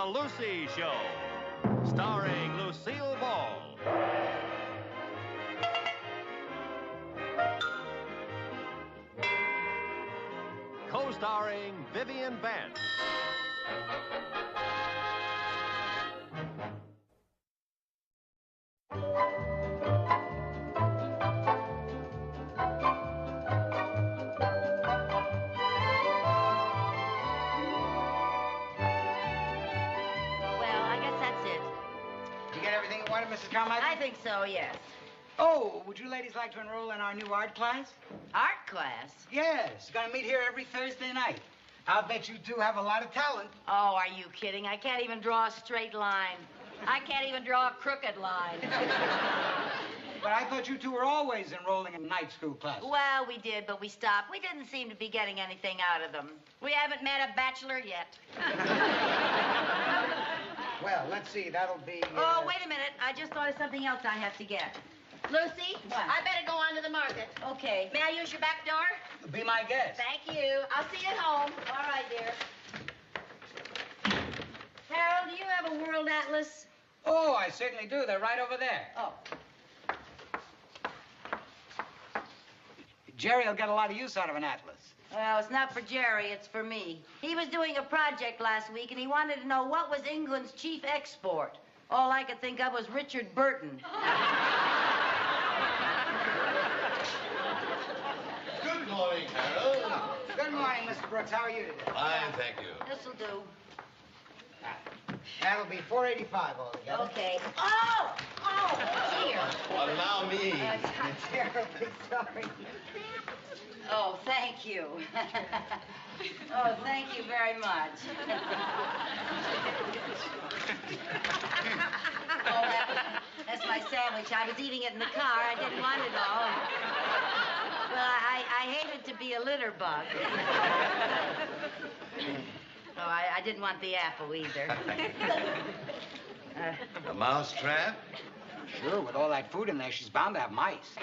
The Lucy Show, starring Lucille Ball. Co-starring Vivian Vance. Mrs. Carmichael? I think so, yes. Oh, would you ladies like to enroll in our new art class? Art class? Yes. Gonna meet here every Thursday night. I'll bet you two have a lot of talent. Oh, are you kidding? I can't even draw a straight line. I can't even draw a crooked line. But I thought you two were always enrolling in night school classes. Well, we did, but we stopped. We didn't seem to be getting anything out of them. We haven't met a bachelor yet. Well, let's see. That'll be... Oh, wait a minute. I just thought of something else I have to get. Lucy, what? I better go on to the market. Okay. May I use your back door? Be my guest. Thank you. I'll see you at home. All right, dear. Harold, do you have a world atlas? Oh, I certainly do. They're right over there. Oh. Jerry will get a lot of use out of an atlas. Well, it's not for Jerry, it's for me. He was doing a project last week, and he wanted to know what was England's chief export. All I could think of was Richard Burton. Good morning, Harold. Good morning, Mr. Brooks. How are you today? Fine, thank you. This'll do. That'll be $4.85 altogether. Okay. Oh! Oh, here. Allow me. I'm terribly sorry. Oh, thank you. Oh, thank you very much. Oh, that's my sandwich. I was eating it in the car. I didn't want it all. Well, I hated to be a litter bug. Oh, I didn't want the apple either. A mouse trap? Sure, with all that food in there, she's bound to have mice.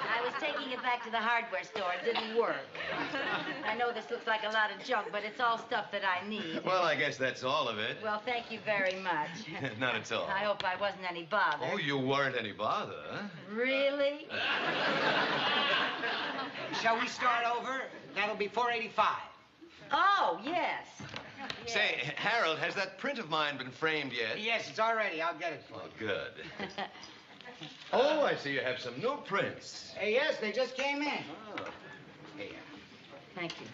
I was taking it back to the hardware store. It didn't work. I know this looks like a lot of junk, but it's all stuff that I need. Well, I guess that's all of it. Well, thank you very much. Not at all. I hope I wasn't any bother. Oh, you weren't any bother, huh? Really? Shall we start over? That'll be $4.85. Oh, yes. Say, Harold, has that print of mine been framed yet? Yes, it's all ready. I'll get it for Oh, you. good. Oh, I see you have some new prints. Yes, they just came in. Oh. Here. Thank you.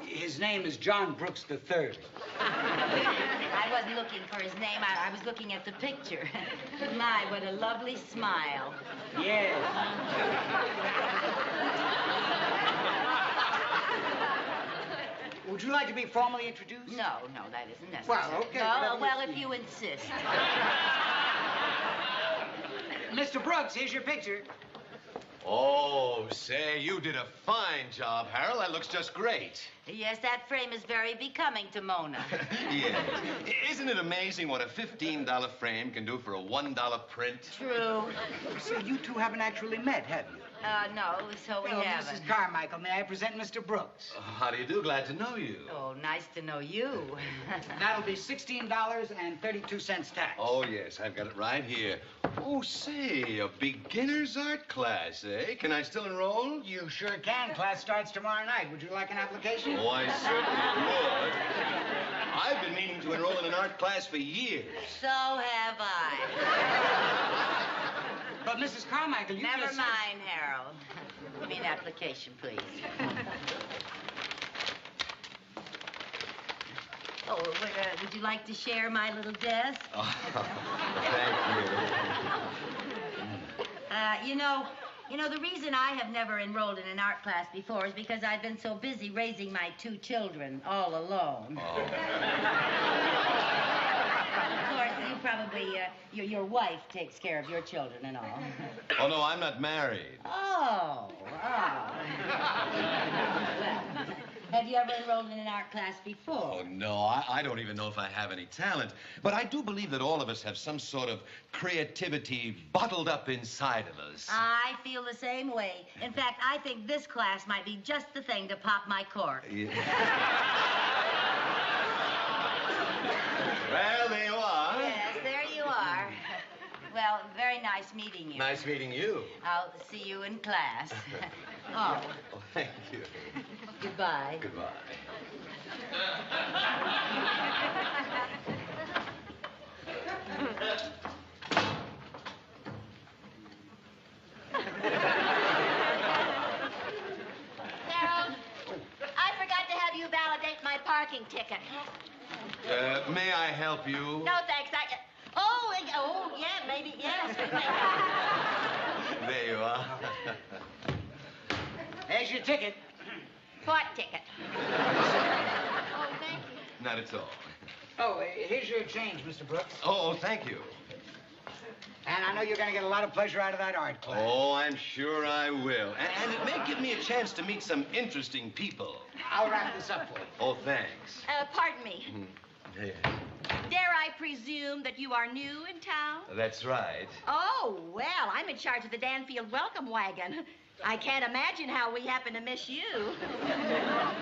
His name is John Brooks III. I wasn't looking for his name. I was looking at the picture. My, what a lovely smile. Yes. Would you like to be formally introduced? No, that isn't necessary. Well, okay. Well, if you insist. Mr. Brooks, here's your picture. Oh, say, you did a fine job, Harold. That looks just great. Yes, that frame is very becoming to Mona. Yes. Isn't it amazing what a $15 frame can do for a $1 print? True. So you two haven't actually met, have you? No, so we haven't. Mrs. Carmichael, may I present Mr. Brooks? How do you do? Glad to know you. Oh, nice to know you. That'll be $16.32 tax. Oh, yes, I've got it right here. Oh, say, a beginner's art class, eh? Can I still enroll? You sure can. Class starts tomorrow night. Would you like an application? Oh, I certainly would. I've been meaning to enroll in an art class for years. So have I. But, Mrs. Carmichael, you Never just mind, Harold. Give me an application, please. Oh, would you like to share my little desk? Oh, thank you. You know, You know, the reason I have never enrolled in an art class before is because I've been so busy raising my 2 children all alone. Oh. Of course, you probably, your wife takes care of your children and all. Oh, no, I'm not married. Oh. Well, have you ever enrolled in an art class before? Oh, no, I don't even know if I have any talent. But I do believe that all of us have some sort of creativity bottled up inside of us. I feel the same way. In fact, I think this class might be just the thing to pop my cork. Yeah. Well, there you are. Yes, there you are. Well, very nice meeting you. Nice meeting you. I'll see you in class. Oh, Oh, thank you. goodbye. Goodbye. Harold, I forgot to have you validate my parking ticket. May I help you? No, thanks. Oh, yeah, maybe, yes. There you are. There's your ticket. What ticket? Oh, thank you. Not at all. Oh, here's your change, Mr. Brooks. Oh, thank you. And I know you're going to get a lot of pleasure out of that art class. Oh, I'm sure I will. And it may give me a chance to meet some interesting people. I'll wrap this up for you. Oh, thanks. Pardon me. Yes. Dare I presume that you are new in town? That's right. Oh, well, I'm in charge of the Danfield welcome wagon. I can't imagine how we happen to miss you.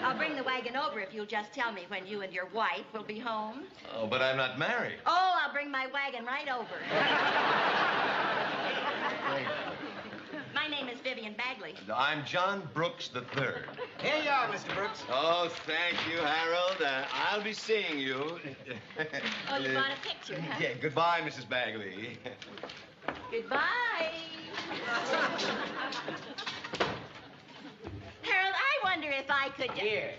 I'll bring the wagon over if you'll just tell me when you and your wife will be home. Oh, but I'm not married. Oh, I'll bring my wagon right over. My name is Vivian Bagley. I'm John Brooks III. Here you are, Mr. Brooks. Oh, thank you, Harold. I'll be seeing you. Oh, you bought a picture, huh? Yeah, goodbye, Mrs. Bagley. Goodbye. Harold, I wonder if I could... Here.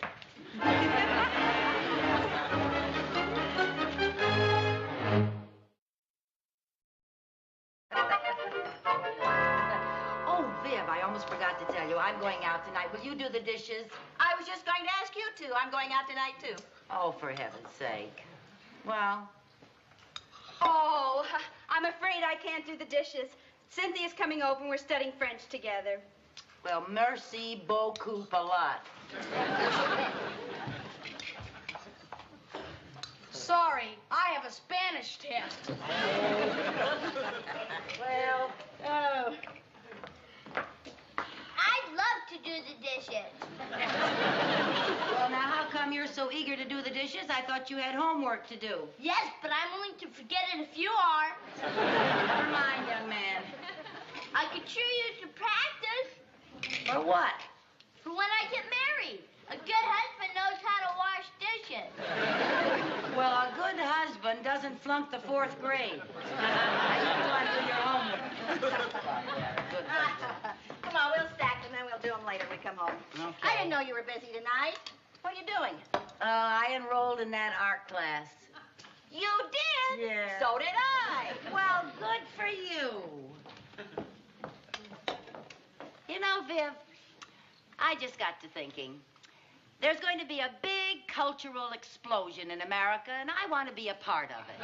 Oh, Viv, I almost forgot to tell you. I'm going out tonight. Will you do the dishes? I was just going to ask you to. I'm going out tonight, too. Oh, for heaven's sake. Well, Oh, I'm afraid I can't do the dishes. Cynthia's coming over and we're studying French together. well, merci beaucoup a lot. Sorry, I have a Spanish test. Well, Oh. I'd love to do the dishes. well, now, how come you're so eager to do the dishes? I thought you had homework to do. Yes, but I'm willing to forget it if you are. Never mind, young man. I could sure use the practice For what? for when I get married. A good husband knows how to wash dishes. Well, a good husband doesn't flunk the 4th grade. Now, you go on and do your homework. Good husband. Come on, we'll stack them, then we'll do them later when we come home. Okay. I didn't know you were busy tonight. What are you doing? I enrolled in that art class. You did? Yeah. So did I. Well, good for you. You know, Viv, I just got to thinking. There's going to be a big cultural explosion in America, and I want to be a part of it.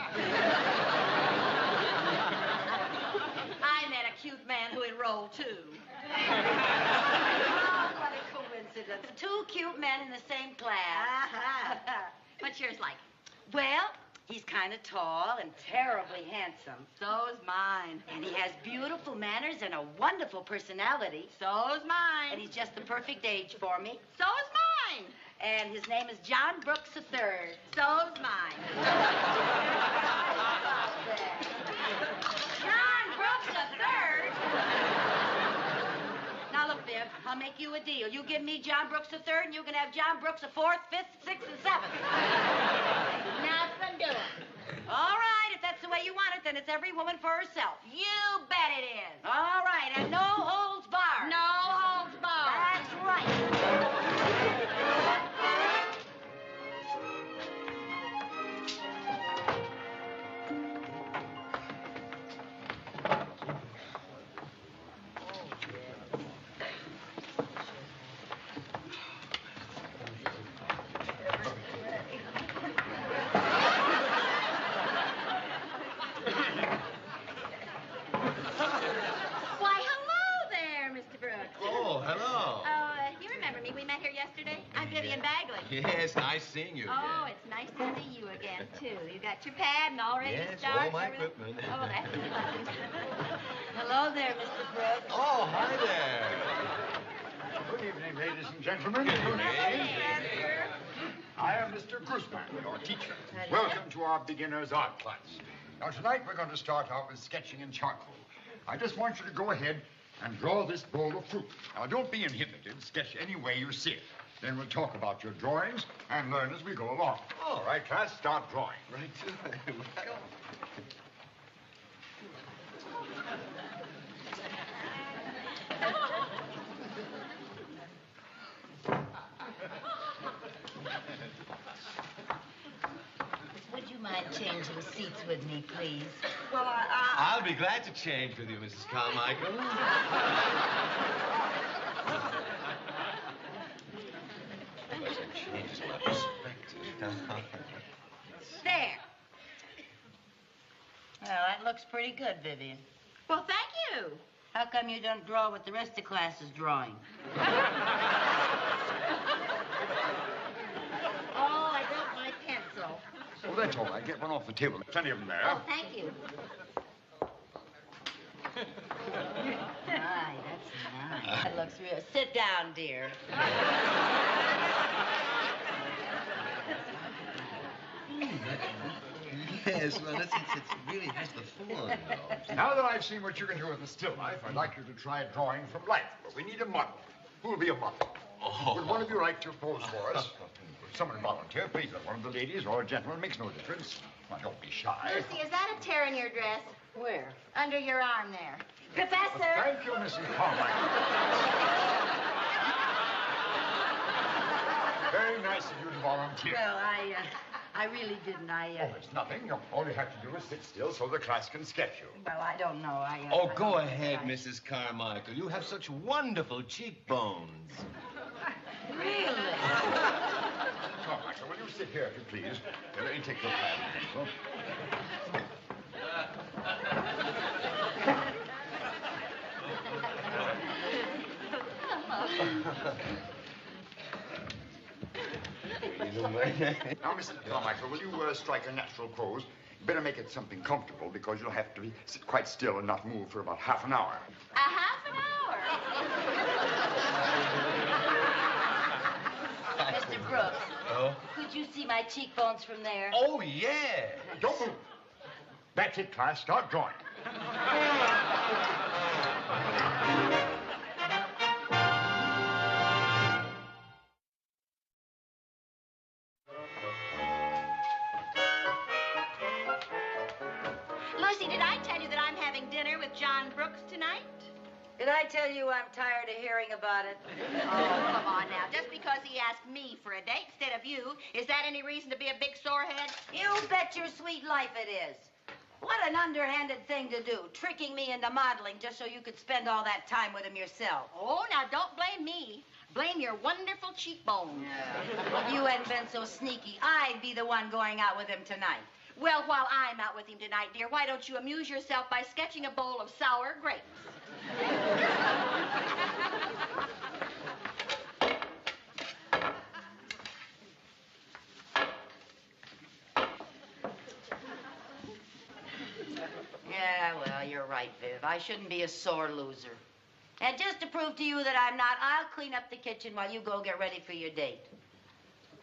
I met a cute man who enrolled, too. Oh, what a coincidence. 2 cute men in the same class. What's yours like? Well, he's kind of tall and terribly handsome. So's mine. And he has beautiful manners and a wonderful personality. So's mine. And he's just the perfect age for me. So's mine. And his name is John Brooks III. So's mine. John Brooks III? Now, look, Viv, I'll make you a deal. You give me John Brooks III, and you can have John Brooks the 4th, 5th, 6th, and 7th. Now it's been doing. All right, if that's the way you want it, then it's every woman for herself. You bet it is. All right, and no holds barred. No holds barred. That's right. Vivian Bagley. Yes, nice seeing you again. Oh, it's nice to see you again, too. You got your pad and all ready to Yes, start? all my Everything? equipment. Oh, that's nice. Hello there, Mr. Brooks. Oh, hi there. Good evening, ladies and gentlemen. I am Mr. Guzman, your teacher. Welcome to our beginner's art class. Now, tonight we're going to start out with sketching in charcoal. I just want you to go ahead and draw this bowl of fruit. Now, don't be inhibited. Sketch any way you see it. Then we'll talk about your drawings and learn as we go along. All right, class, start drawing. Right. Would you mind changing seats with me, please? Well, I'll be glad to change with you, Mrs. Carmichael. Pleasant changes my perspective. there. Well, that looks pretty good, Vivian. Well, thank you. How come you don't draw what the rest of class is drawing? Oh, I broke my pencil. Oh, that's all right. Get one off the table. There's plenty of them there. Oh, thank you. My, that's nice. That looks real. Sit down, dear. Yes, well, it really has the form, though. Now that I've seen what you can do with the still life, I'd like you to try drawing from life. But we need a model. Who will be a model? Oh. Would one of you like to pose for us? Would someone volunteer, please? One of the ladies or a gentleman makes no difference. Now, don't be shy. Lucy, is that a tear in your dress? Where? Under your arm there. Professor! Thank you, Mrs. Carmichael. Very nice of you to volunteer. Well, I really didn't. Oh, it's nothing. All you have to do is sit still so the class can sketch you. Well, I don't know. Oh, go ahead, Mrs. Carmichael. You have such wonderful cheekbones. Really? Carmichael, will you sit here, if you please? Let me take your pad and pencil. Now, Mrs. Carmichael, will you strike a natural pose? Better make it something comfortable because you'll have to sit quite still and not move for about half an hour. A half an hour? Mr. Brooks, Oh? could you see my cheekbones from there? Oh, yeah. Don't move. That's it, class. Start drawing. Lucy, did I tell you that I'm having dinner with John Brooks tonight? Did I tell you I'm tired of hearing about it? Oh, come on now. Just because he asked me for a date instead of you, is that any reason to be a big sorehead? You bet your sweet life it is. What an underhanded thing to do, tricking me into modeling just so you could spend all that time with him yourself. Oh, now don't blame me. Blame your wonderful cheekbones. If you hadn't been so sneaky, I'd be the one going out with him tonight. Well, while I'm out with him tonight, dear, why don't you amuse yourself by sketching a bowl of sour grapes? Yeah, well, you're right, Viv. I shouldn't be a sore loser. And just to prove to you that I'm not, I'll clean up the kitchen while you go get ready for your date.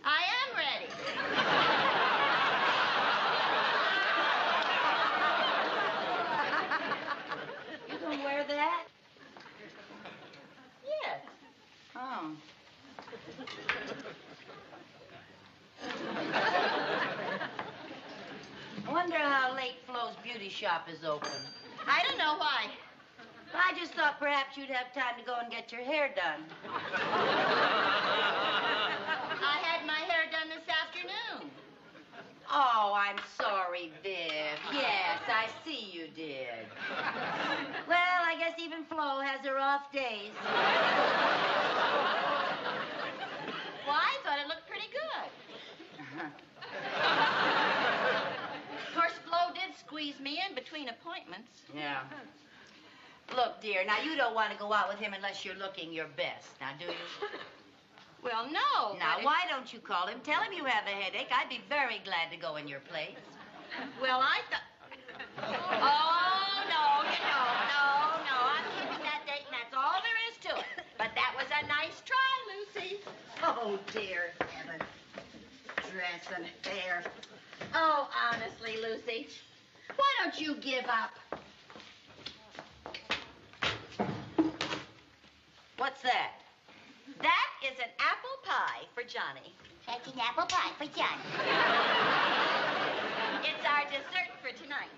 I am ready. You gonna wear that? Yes. Oh. Wonder how late Flo's beauty shop is open. I don't know why. I just thought perhaps you'd have time to go and get your hair done. I had my hair done this afternoon. Oh, I'm sorry, Viv. Yes, I see you did. Well, I guess even Flo has her off days. Well, I thought it looked pretty good. Of course, Flo did squeeze me in between appointments. Yeah. Look, dear, now you don't want to go out with him unless you're looking your best. Now, do you? Well, no. Now, but why don't you call him? Tell him you have a headache. I'd be very glad to go in your place. Well, I thought... Oh, no, no. I'm keeping that date, and that's all there is to it. But that was a nice try, Lucy. Oh, dear heaven. Dress and hair. Oh, honestly, Lucy, why don't you give up? What's that? That is an apple pie for Johnny. That's an apple pie for Johnny. It's our dessert for tonight.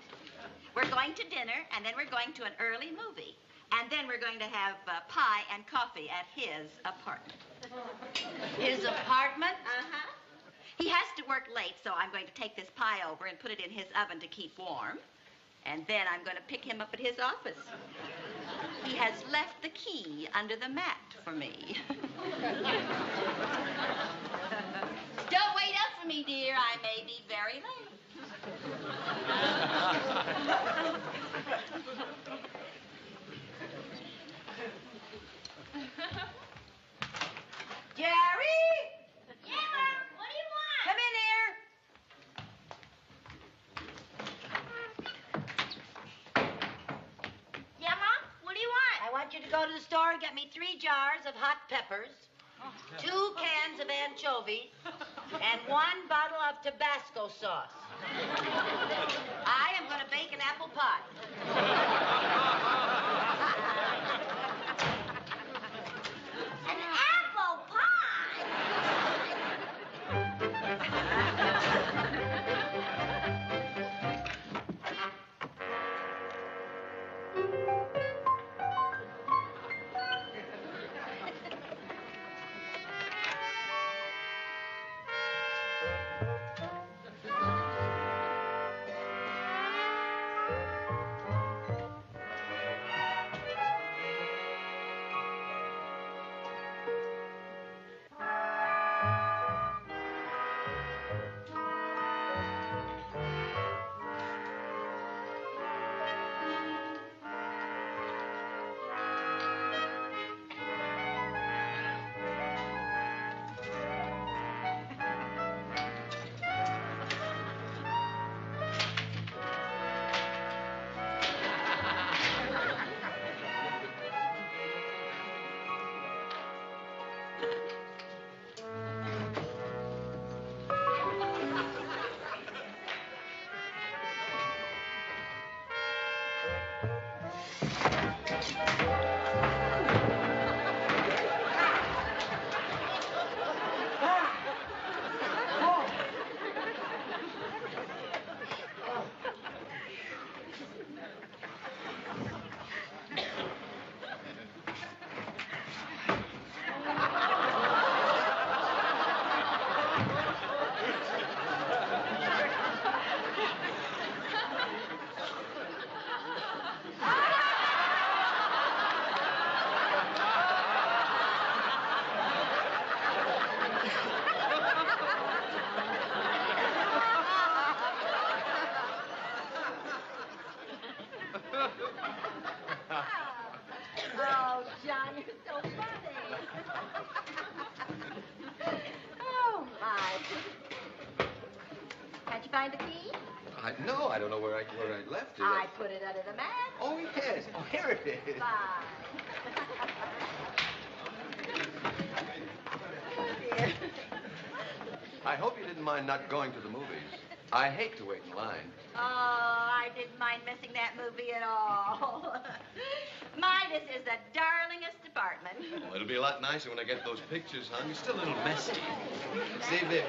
We're going to dinner, and then we're going to an early movie. And then we're going to have pie and coffee at his apartment. His apartment? Uh-huh. He has to work late, so I'm going to take this pie over and put it in his oven to keep warm. And then I'm going to pick him up at his office. He has left the key under the mat for me. Don't wait up for me, dear. I may be very late. Jerry! Yeah, Mom. What do you want? Come in here. Yeah, Mom. What do you want? I want you to go to the store and get me 3 jars of hot peppers, 2 cans of anchovies, and 1 bottle of Tabasco sauce. I am going to bake an apple pie. An apple pie? Oh, John, you're so funny. Oh, my. Can't you find the key? No, I don't know where I left it. I put it under the mat. Oh, yes. Oh, here it is. Bye. Oh, dear. I hope you didn't mind not going to the movies. I hate to wait in line. Oh, I didn't mind missing that movie at all. Midas is the darlingest department. Oh, it'll be a lot nicer when I get those pictures hung. It's still a little messy. Say, Viv,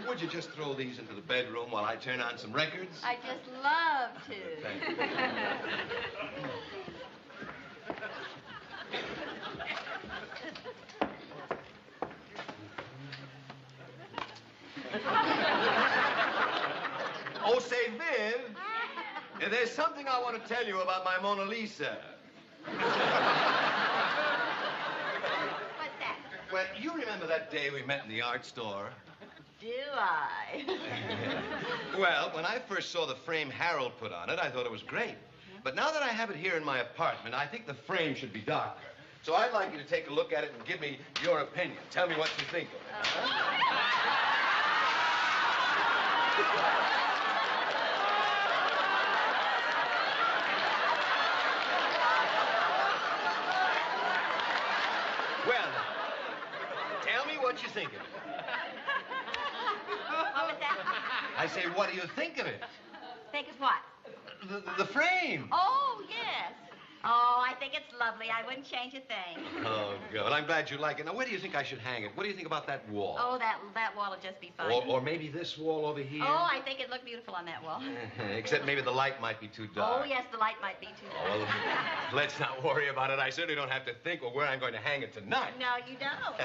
would you just throw these into the bedroom while I turn on some records? I just love to. Thank you. Oh, say, Viv, there's something I want to tell you about my Mona Lisa. What's that? Well, you remember that day we met in the art store? Do I? Well, when I first saw the frame Harold put on it, I thought it was great. But now that I have it here in my apartment, I think the frame should be darker. So I'd like you to take a look at it and give me your opinion. Tell me what you think of it. Well, tell me what you think of it. What was that? I say, what do you think of it? Think of what? The frame. Oh, yes. Oh, I think it's lovely. I wouldn't change a thing. Oh, good. Well, I'm glad you like it. Now, where do you think I should hang it? What do you think about that wall? Oh, that wall will just be fine. Or maybe this wall over here? Oh, I think it'd look beautiful on that wall. Except maybe the light might be too dark. Oh, yes, the light might be too dark. Well, let's not worry about it. I certainly don't have to think of where I'm going to hang it tonight. No, you don't.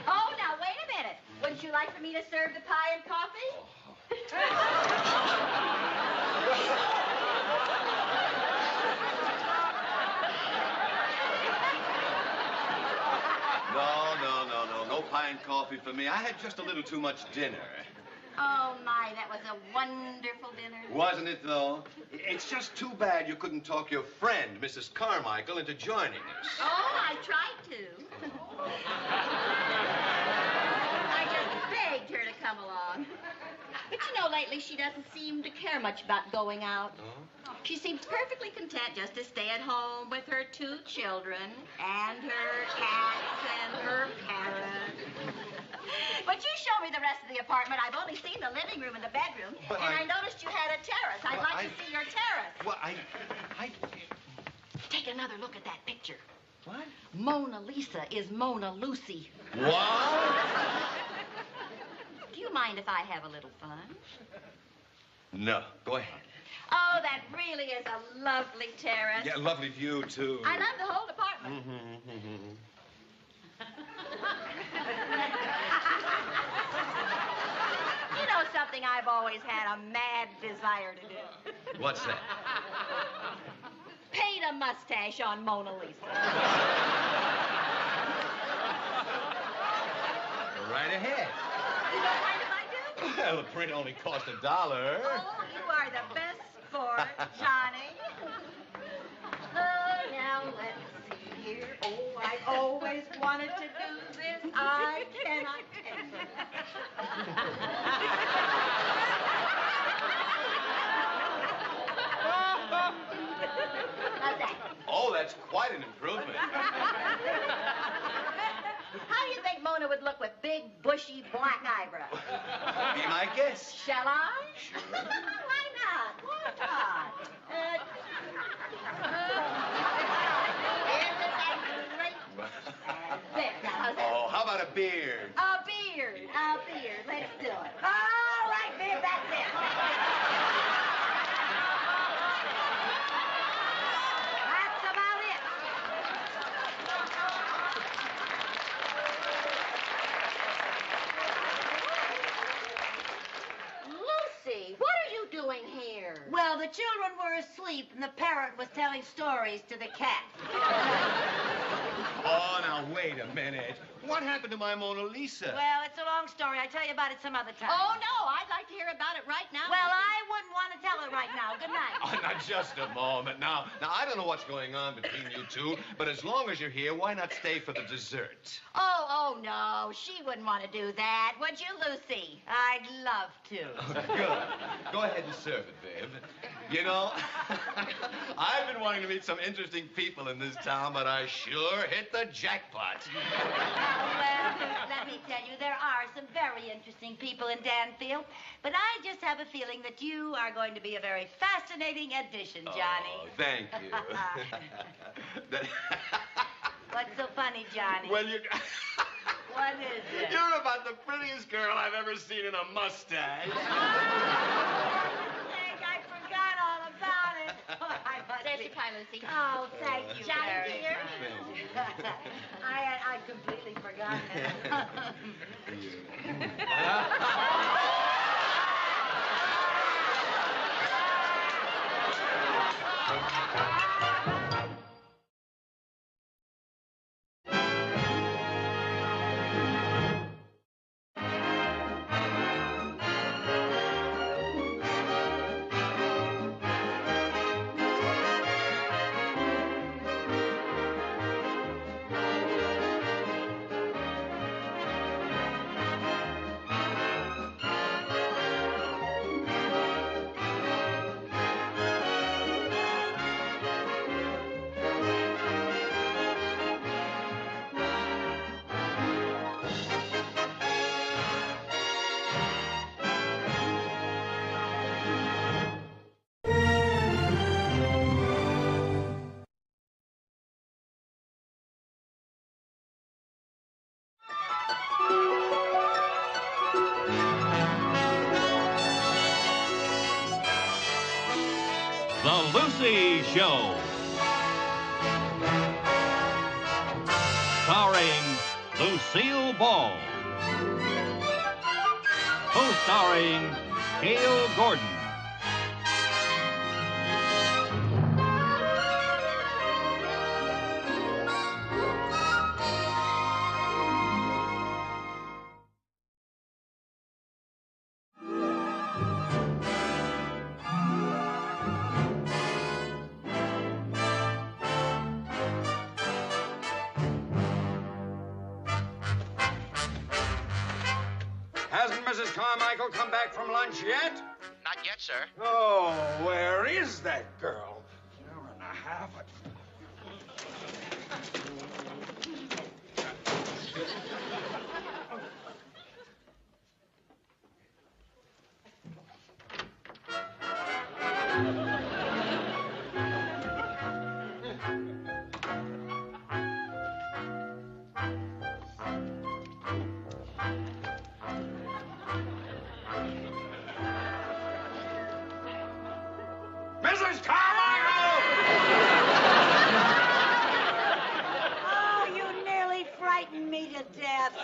Oh, now, wait a minute. Wouldn't you like for me to serve the pie and coffee? No pie and coffee for me. I had just a little too much dinner. Oh, my, that was a wonderful dinner. Wasn't it, though? It's just too bad you couldn't talk your friend, Mrs. Carmichael, into joining us. Oh, I tried to. I just begged her to come along. But you know, lately she doesn't seem to care much about going out. Oh? She seems perfectly content just to stay at home with her 2 children and her cats and her parrot. But you show me the rest of the apartment. I've only seen the living room and the bedroom. But and I noticed you had a terrace. I'd like to see your terrace. Well, I... Take another look at that picture. What? Mona Lisa is Mona Lucy. What? Do you mind if I have a little fun? No. Go ahead. Oh, that really is a lovely terrace. Yeah, lovely view, too. I love the whole apartment. You know something I've always had a mad desire to do? What's that? Paint a mustache on Mona Lisa. Right ahead. You don't mind if I do? Well, the print only cost $1. Oh, you are the best sport, Johnny. Oh, now let's see here. Oh, I always wanted to do this. I cannot take it. How's that? Oh, that's quite an improvement. How do you think Mona would look with big, bushy, black eyebrows? Be my guest. Shall I? Sure. Why not? Why not? Isn't that great? There, now, how's that? Oh, how about a beard? A beard. A beard. Let's do it. All right, beard, that's it. That's about it. Lucy, what are you doing here? Well, the children were asleep, and the parrot was telling stories to the cat. Oh, now, wait a minute. What happened to my Mona Lisa? Well, it's a long story. I'll tell you about it some other time. Oh, no, I'd like to hear about it right now. Well, I wouldn't want to tell it right now. Good night. Oh, now, just a moment. Now, I don't know what's going on between you two, but as long as you're here, why not stay for the dessert? Oh, no, she wouldn't want to do that, would you, Lucy? I'd love to. Oh, good. Go ahead and serve it, babe. You know, I've been wanting to meet some interesting people in this town, but I sure hit the jackpot. Well, let me tell you, there are some very interesting people in Danfield, but I just have a feeling that you are going to be a very fascinating addition, Johnny. Oh, thank you. What's so funny, Johnny? Well, you... What is it? You're about the prettiest girl I've ever seen in a mustache. I forgot all about it. There's your pie, Lucy. Oh, thank you, Johnny, very dear. much. I completely forgot Lucy Show. Starring Lucille Ball. Co-starring Gail Gordon. Hasn't Mrs. Carmichael come back from lunch yet? Not yet, sir. Oh, where is that girl? An hour and a half. Mrs. Carmichael! Oh, you nearly frightened me to death.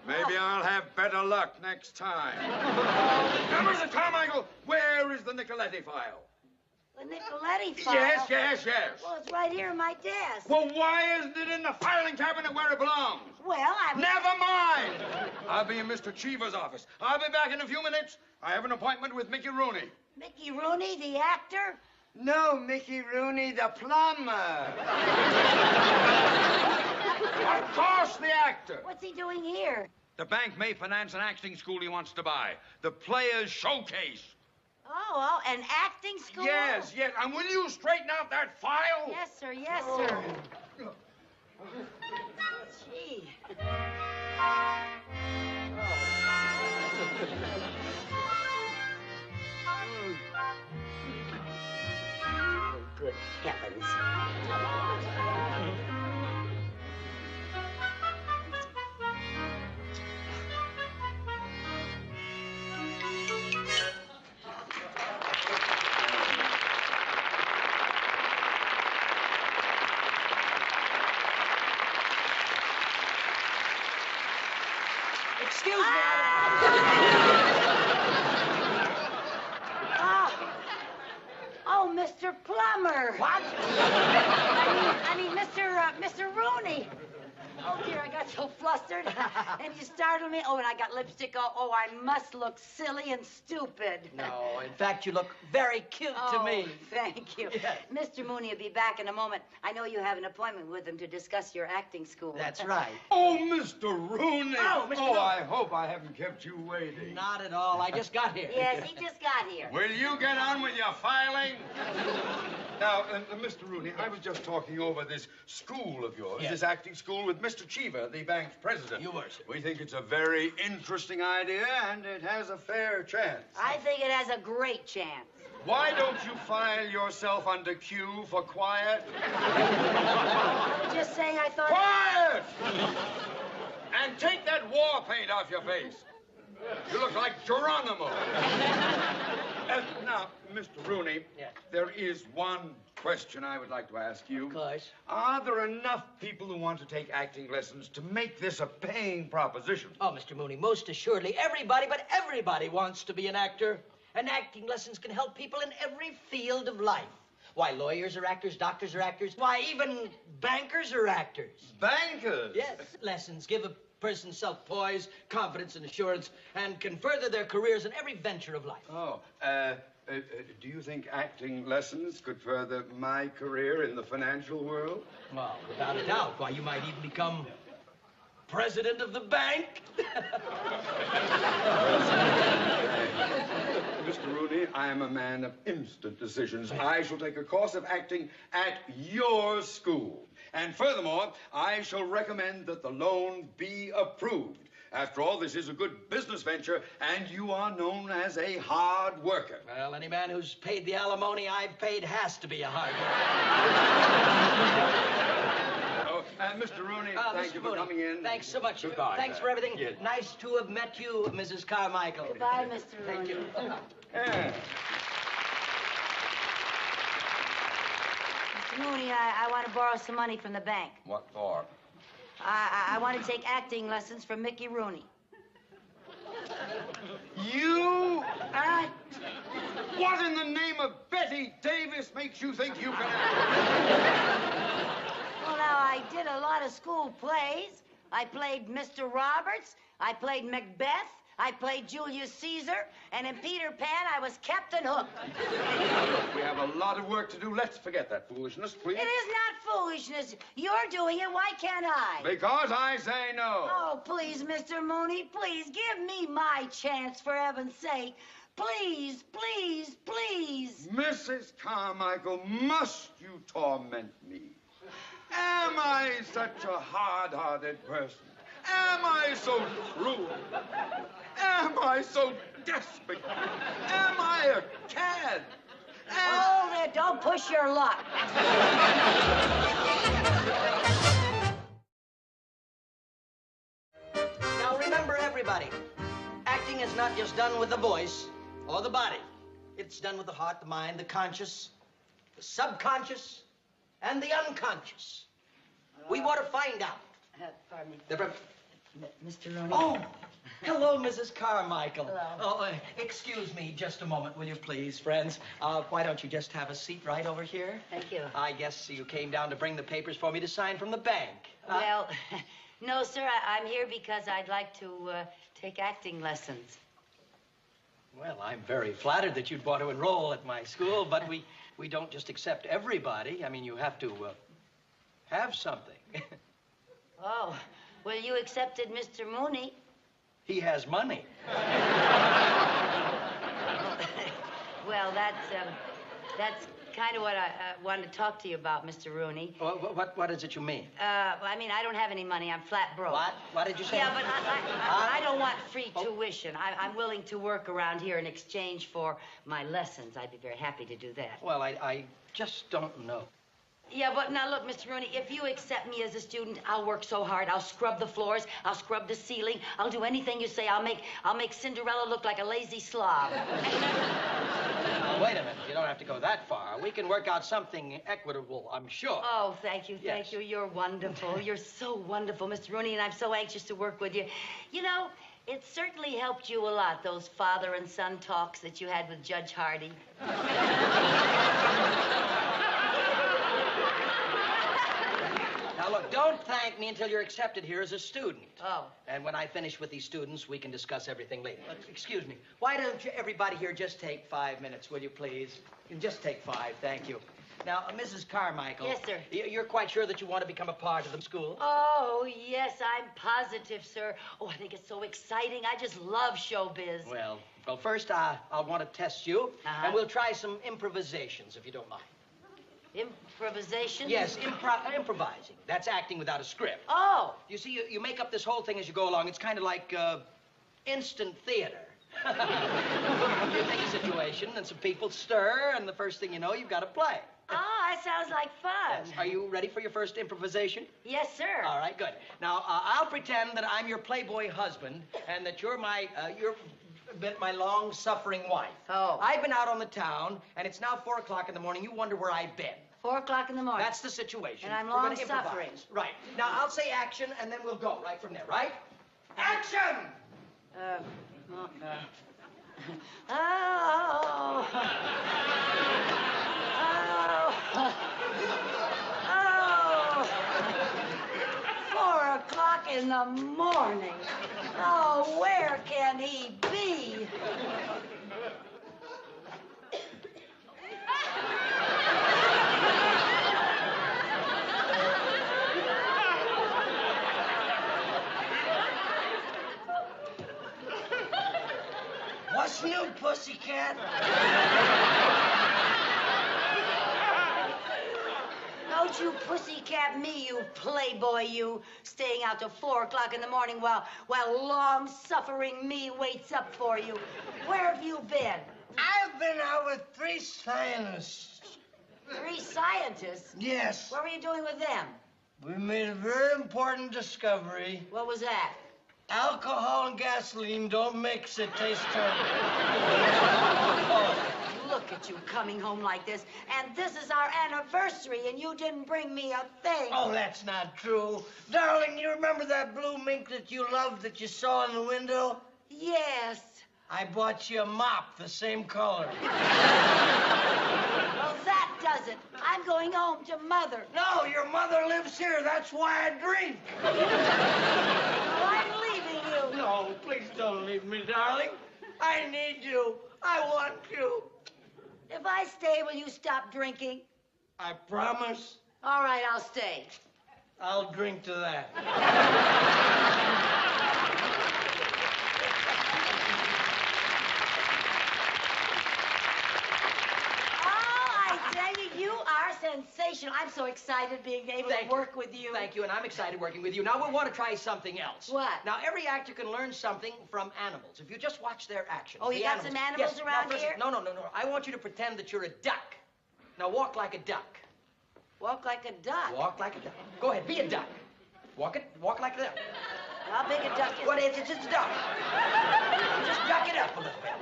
Maybe I'll have better luck next time. Now, Mrs. Carmichael, where is the Nicoletti file? The Nicoletti file? Yes. Well, it's right here in my desk. Well, why isn't it in the filing cabinet where it belongs? Well, I was... Never mind. I'll be in Mr. Cheever's office. I'll be back in a few minutes. I have an appointment with Mickey Rooney. Mickey Rooney, the actor? No, Mickey Rooney, the plumber. Of course, the actor. What's he doing here? The bank may finance an acting school he wants to buy. The Players Showcase. Oh, an acting school? Yes. And will you straighten out that file? Yes, sir. Gee. Oh, good heavens. Excuse me. Oh, Mr. Plummer. What? I mean, Mr. Rooney. Oh, dear, I got so flustered. And you startled me. Oh, and I got lipstick. Oh, I must look silly and stupid. No, in fact, you look very cute to me. Thank you. Yes. Mr. Mooney will be back in a moment. I know you have an appointment with him to discuss your acting school. That's right. Oh, Mr. Rooney. Oh, Mr. Rooney. I hope I haven't kept you waiting. Not at all. I just got here. Yes, he just got here. Will you get on with your filing? Now, Mr. Rooney, I was just talking over this school of yours, this acting school, with Mr. Cheever, the bank's president. You were, sir. We think it's a very interesting idea, and it has a fair chance. I think it has a great chance. Why don't you file yourself under Q for quiet? Just saying, I thought... Quiet! And take that war paint off your face. You look like Geronimo. Now, Mr. Rooney, there is one question I would like to ask you. Of course. Are there enough people who want to take acting lessons to make this a paying proposition? Oh, Mr. Mooney, most assuredly, everybody wants to be an actor. And acting lessons can help people in every field of life. Why, lawyers are actors, doctors are actors. Why, even bankers are actors. Bankers? Yes. Lessons give a person self-poise, confidence, and assurance, and can further their careers in every venture of life. Oh, do you think acting lessons could further my career in the financial world? Well, without a doubt. Why, you might even become president of the bank. Mr. Rooney, I am a man of instant decisions. I shall take a course of acting at your school. And furthermore, I shall recommend that the loan be approved. After all, this is a good business venture, and you are known as a hard worker. Well, any man who's paid the alimony I've paid has to be a hard worker. Mr. Rooney, thank you for coming in. Thanks so much. Goodbye. Thanks for everything. Yes. Nice to have met you, Mrs. Carmichael. Goodbye, Mr. Rooney. Thank you. Yeah. Mr. Rooney, I want to borrow some money from the bank. What for? I want to take acting lessons from Mickey Rooney. You? All right. What in the name of Betty Davis makes you think you can act? Well, now, I did a lot of school plays. I played Mr. Roberts. I played Macbeth. I played Julius Caesar. And in Peter Pan, I was Captain Hook. We have a lot of work to do. Let's forget that foolishness, please. It is not foolishness. You're doing it. Why can't I? Because I say no. Oh, please, Mr. Mooney, please give me my chance, for heaven's sake. Please, please, please. Mrs. Carmichael, must you torment me? Am I such a hard-hearted person? Am I so cruel? Am I so desperate? Am I a cad? Oh, there, don't push your luck. Now remember, everybody, acting is not just done with the voice or the body. It's done with the heart, the mind, the conscious, the subconscious, and the unconscious. We want to find out. Pardon me. The... Mr. Rooney. Oh, hello, Mrs. Carmichael. Hello. Oh, excuse me just a moment, will you please, friends? Why don't you just have a seat right over here? Thank you. I guess you came down to bring the papers for me to sign from the bank. Well, no, sir, I'm here because I'd like to take acting lessons. Well, I'm very flattered that you'd want to enroll at my school, but we don't just accept everybody. I mean, you have to have something. Oh, well, you accepted Mr. Mooney. He has money. Well, that's kind of what I wanted to talk to you about, Mr. Rooney. What is it you mean? I mean, I don't have any money. I'm flat broke. What? What did you say? Yeah, but I don't want free tuition. I'm willing to work around here in exchange for my lessons. I'd be very happy to do that. Well, I just don't know. Yeah, but now look, Mr. Rooney, if you accept me as a student, I'll work so hard. I'll scrub the floors. I'll scrub the ceiling. I'll do anything you say. I'll make Cinderella look like a lazy slob. Now, wait a minute. You don't have to go that far. We can work out something equitable, I'm sure. Oh, thank you, thank Yes. you. You're wonderful. You're so wonderful, Mr. Rooney, and I'm so anxious to work with you. You know, it certainly helped you a lot, those father and son talks that you had with Judge Hardy. Now, look, don't thank me until you're accepted here as a student. Oh. And when I finish with these students, we can discuss everything later. Excuse me. Why don't you, everybody here, just take 5 minutes, will you, please? You can just take 5, thank you. Now, Mrs. Carmichael. Yes, sir. You're quite sure that you want to become a part of the school? Oh, yes, I'm positive, sir. Oh, I think it's so exciting. I just love showbiz. Well, first, I'll want to test you, Uh-huh. and we'll try some improvisations, if you don't mind. Improvisation? Yes, improvising. That's acting without a script. Oh. You see, you make up this whole thing as you go along. It's kind of like instant theater. You take a situation, and some people stir, and the first thing you know, you've got to play. Oh, that sounds like fun. Yes. Are you ready for your first improvisation? Yes, sir. All right, good. Now, I'll pretend that I'm your playboy husband, and that you're my long-suffering wife. Oh. I've been out on the town, and it's now 4 o'clock in the morning. You wonder where I've been. 4 o'clock in the morning. That's the situation. And I'm We're gonna long-suffering. improvise. Right. Now, I'll say action, and then we'll go right from there, right? Action! Oh. Oh. 4 o'clock in the morning. Oh, where can he be? What's new, pussycat? Don't you pussycat me, you playboy, you, staying out till 4 o'clock in the morning while long-suffering me waits up for you. Where have you been? I've been out with 3 scientists. 3 scientists? Yes. What were you doing with them? We made a very important discovery. What was that? Alcohol and gasoline don't mix. It tastes terrible. Look Look at you coming home like this. And this is our anniversary, and you didn't bring me a thing. Oh, that's not true. Darling, you remember that blue mink that you loved that you saw in the window? Yes. I bought you a mop the same color. Well, that does it. I'm going home to Mother. No, your mother lives here. That's why I drink. Well, I'm leaving you. No, please don't leave me, darling. I need you. I want you. If I stay, will you stop drinking? I promise. All right, I'll stay. I'll drink to that. Sensational. I'm so excited being able to work with you. Thank you, and I'm excited working with you. Now, we want to try something else. What? Now, every actor can learn something from animals. If you just watch their actions. Oh, you got some animals around here? No. I want you to pretend that you're a duck. Now, walk like a duck. Walk like a duck? Walk like a duck. Go ahead, be a duck. Walk like a duck. How big a duck is it? What is it? It's a duck. Just duck it up a little bit.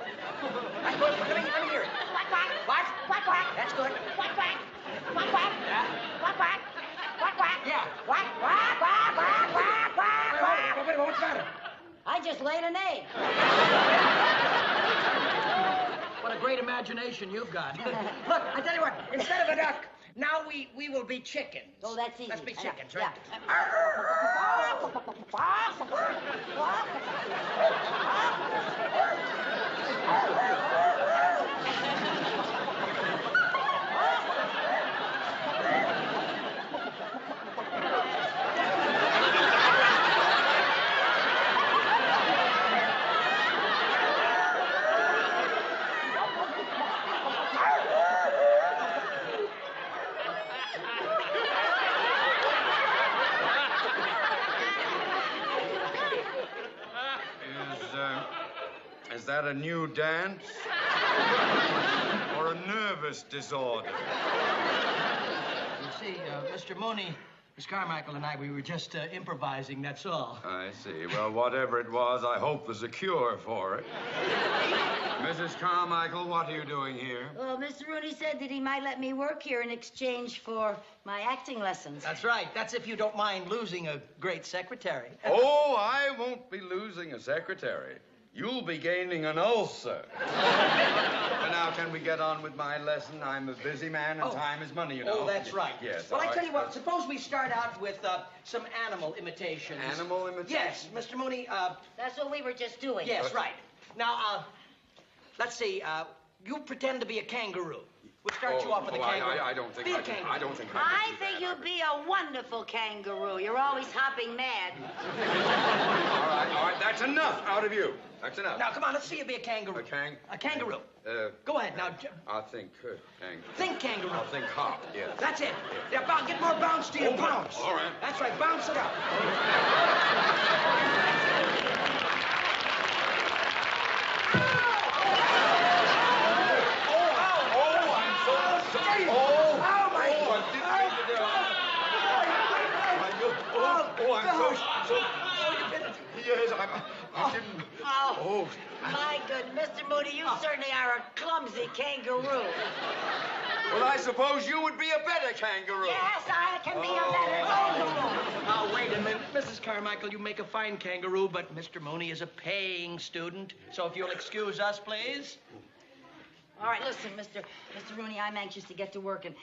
That's good. Let me hear it. Quack, quack. What? Quack, quack. That's good. Quack, quack. Quack, quack. Yeah. Quack, quack. Quack, quack. Yeah. Quack, quack, quack, quack, quack, quack. Wait, what's the matter? I just laid an egg. What a great imagination you've got. Look, I tell you what, instead of a duck, now we will be chickens. Oh, that's easy. Let's be chickens, right? Is that a new dance? Or a nervous disorder? You see, Mr. Mooney, Miss Carmichael and I, we were just improvising, that's all. I see. Well, whatever it was, I hope there's a cure for it. Mrs. Carmichael, what are you doing here? Well, Mr. Rooney said that he might let me work here in exchange for my acting lessons. That's right. That's if you don't mind losing a great secretary. Oh, I won't be losing a secretary. You'll be gaining an ulcer. But now, can we get on with my lesson? I'm a busy man, and time is money, you know. Oh, that's right. Yes. Well, I all tell right. you what, suppose we start out with some animal imitations. Animal imitations? Yes, Mr. Mooney, That's what we were just doing. yes, right. Now, let's see, you pretend to be a kangaroo. We'll start you off with a kangaroo. I don't think Be a I can. kangaroo. I don't think I can do think that. you'd be a wonderful kangaroo. You're always hopping mad. All right, that's enough out of you. That's enough. Now, come on, let's see you be a kangaroo. A A kangaroo. Go ahead, now. I think kangaroo. Think kangaroo. I'll think hop, yes. That's it. Yeah, get more bounce to your bounce. all right. That's right, bounce it up. I didn't. Oh, my goodness, Mr. Mooney, you certainly are a clumsy kangaroo. Well, I suppose you would be a better kangaroo. Yes, I can be a better kangaroo. Now, wait a minute. Mrs. Carmichael, you make a fine kangaroo, but Mr. Mooney is a paying student. So if you'll excuse us, please. All right, listen, Mr. Rooney, I'm anxious to get to work and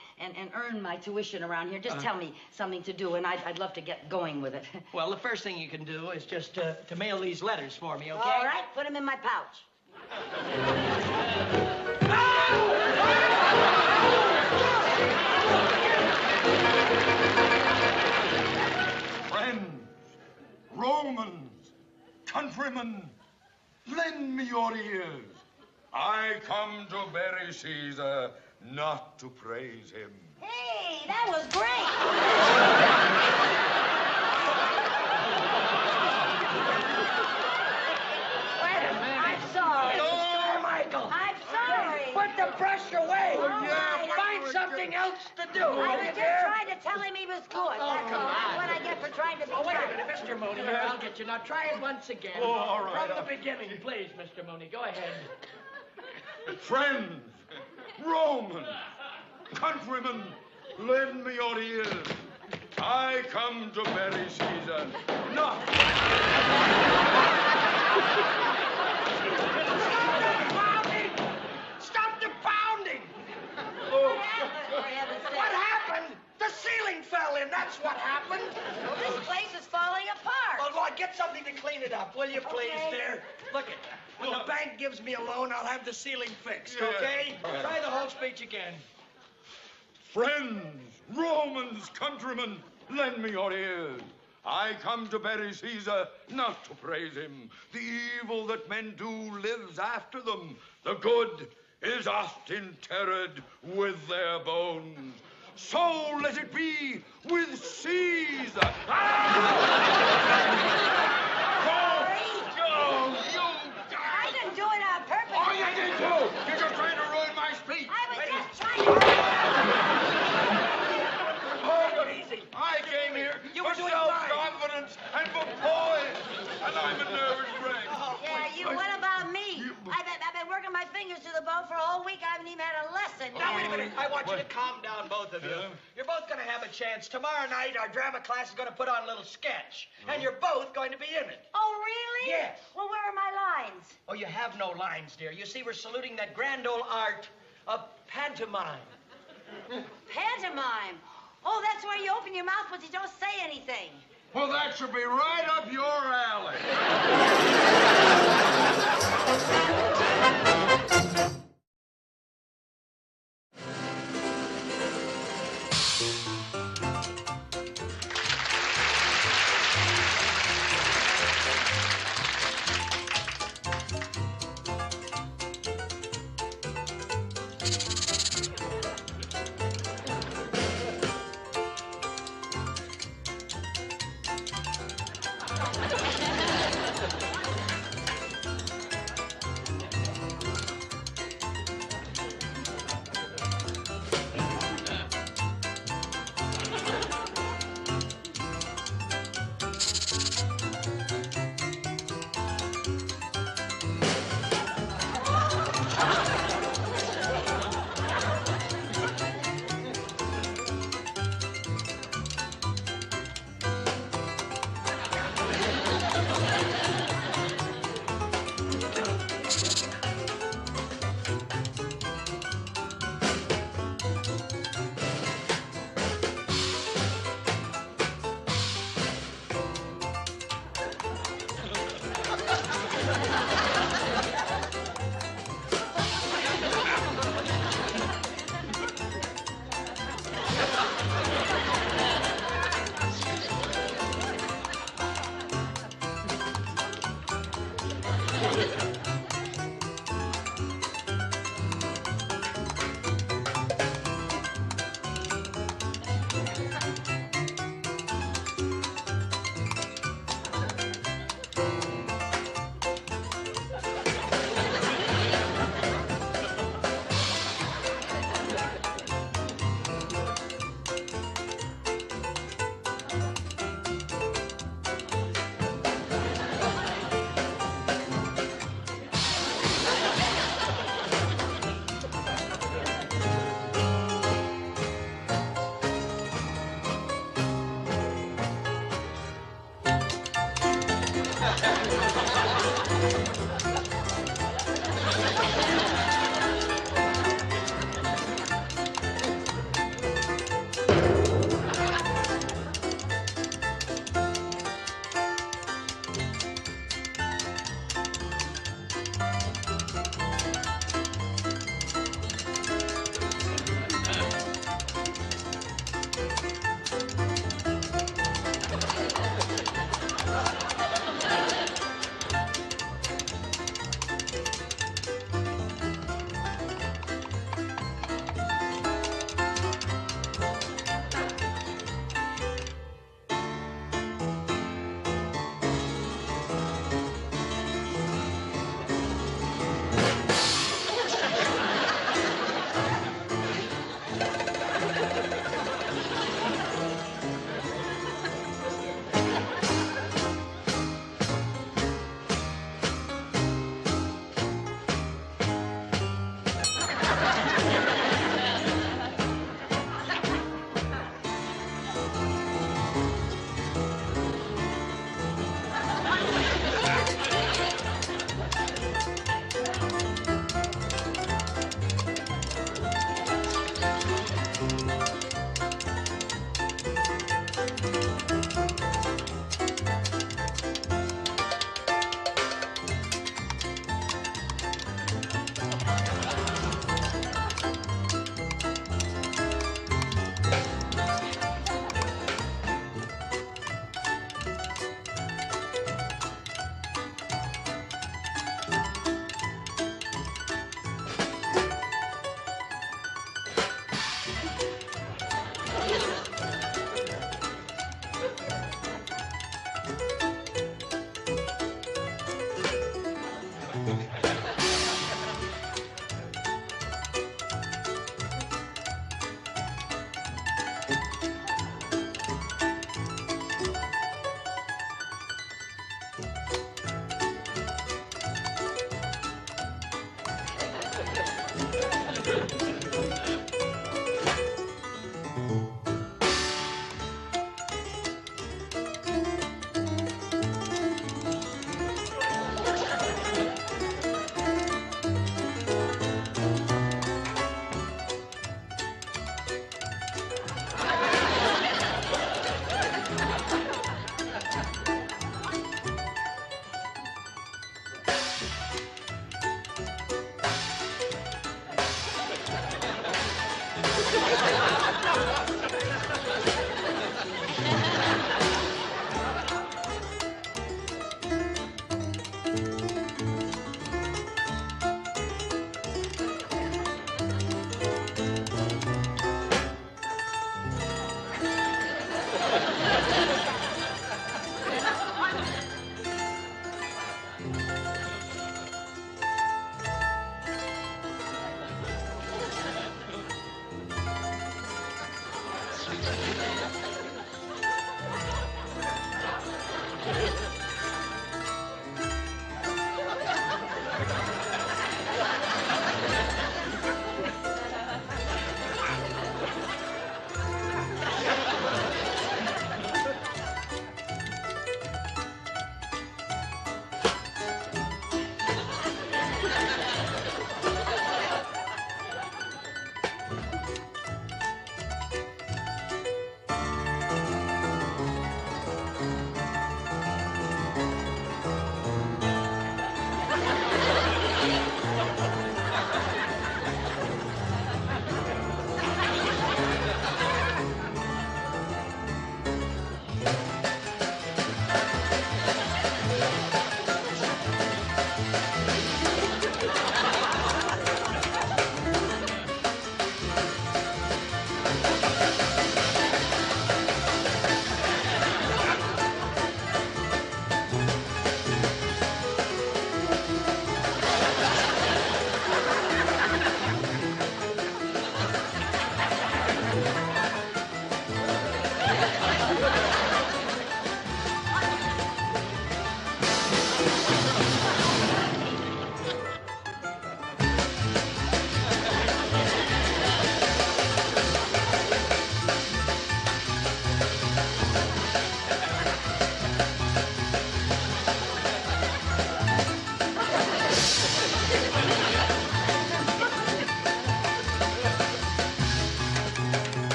earn my tuition around here. Just tell me something to do, and I'd love to get going with it. Well, the first thing you can do is just to mail these letters for me, okay? All right, put them in my pouch. Friends, Romans, countrymen, lend me your ears. I come to bury Caesar, not to praise him. Hey, that was great. Wait a minute. I'm sorry. Carmichael. I'm sorry. Put the brush away. All right, Find something else to do. I was just trying to tell him he was good. That's come all. That's on. what I get for trying to be Oh, wait a kind. minute, Mr. Mooney. Here, I'll get you. Now, try it once again. Oh, all right. From the beginning, please, Mr. Mooney. Go ahead. Friends, Roman, countrymen, lend me your ears. I come to bury Caesar, not... Stop the pounding! What happened? The ceiling fell in, that's what happened. Well, this place is falling apart. Well, Lord, get something to clean it up, will you, please, dear? Look it. When the bank gives me a loan, I'll have the ceiling fixed, okay? Try the whole speech again. Friends, Romans, countrymen, lend me your ears. I come to bury Caesar, not to praise him. The evil that men do lives after them. The good is oft interred with their bones. So let it be with Caesar. I didn't do it on purpose. Oh, you did too. You're just trying to ruin my speech. I was just trying to... Hold it easy. I came here for self-confidence and for poise, and I'm a nervous wreck. Yeah, what about me? I've been working my fingers to the bone for a whole week. I haven't even had a lesson. Now, wait a minute. I want you to calm down, both of you. You're both going to have a chance. Tomorrow night, our drama class is going to put on a little sketch, and you're both going to be in it. Oh, really? Yes. Well, where are my lines? Oh, you have no lines, dear. You see, we're saluting that grand old art of pantomime. Pantomime. Oh, that's where you open your mouth but you don't say anything. Well, that should be right up your alley.